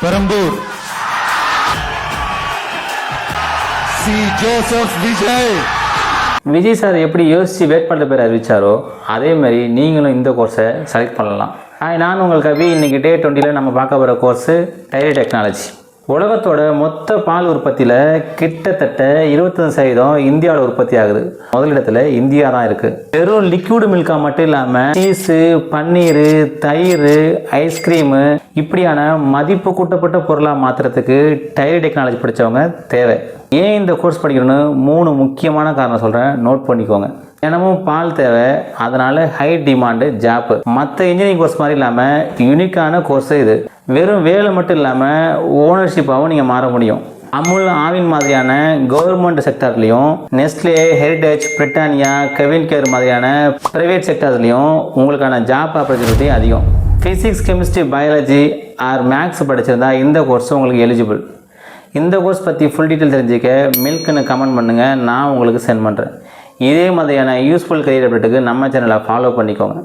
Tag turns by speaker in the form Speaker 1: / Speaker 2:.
Speaker 1: Perambur C Joseph Vijay.
Speaker 2: Vijay sir எப்படி யோசித்து வேட்பாளர் பேர் அறிவிச்சாரோ அதே மாதிரி நீங்களும் இந்த கோர்ஸை செலக்ட் பண்ணலாம். நான் உங்கள் கவி. இன்றைக்கி டே 20 நம்ம பார்க்க போகிற கோர்ஸு டைரி டெக்னாலஜி. உலகத்தோட மொத்த பால் உற்பத்தியில் கிட்டத்தட்ட 25% இந்தியாவில் உற்பத்தி ஆகுது. முதலிடத்தில் இந்தியா தான் இருக்குது. வெறும் லிக்விட் மில்காக மட்டும் இல்லாமல் சீஸு, பன்னீர், தயிர், ஐஸ்கிரீமு இப்படியான மதிப்பு கூட்டப்பட்ட பொருளாக மாற்றுறதுக்கு டைரி டெக்னாலஜி படித்தவங்க தேவை. ஏன் இந்த கோர்ஸ் படிக்கணும்னு 3 முக்கியமான காரணம் சொல்கிறேன், நோட் பண்ணிக்கோங்க. தினமும் பால் தேவை, அதனால் ஹை டிமாண்டு ஜாப்பு. மற்ற இன்ஜினியரிங் கோர்ஸ் மாதிரி இல்லாமல் யூனிக்கான கோர்ஸு இது. வெறும் வேலை மட்டும் இல்லாமல் ஓனர்ஷிப்பாகவும் நீங்கள் மாற முடியும். அமுல், ஆவின் மாதிரியான கவர்மெண்ட் செக்டார்லேயும், Nestle, Heritage, Britannia, CavinKare மாதிரியான ப்ரைவேட் செக்டார்ஸ்லையும் உங்களுக்கான ஜாப் ஆப்பர்ச்சுனிட்டி அதிகம். Physics, chemistry, biology or maths படிச்சிருந்தா இந்த கோர்ஸ் உங்களுக்கு எலிஜிபிள். இந்த கோர்ஸ் பற்றி ஃபுல் டீட்டெயில் தெரிஞ்சுக்க மில்க்னு கமெண்ட் பண்ணுங்கள், நான் உங்களுக்கு சென்ட் பண்ணுறேன். இதே மாதிரியான யூஸ்ஃபுல் கரியர் அப்டேட்டுக்கு நம்ம சேனலை ஃபாலோ பண்ணிக்கோங்க.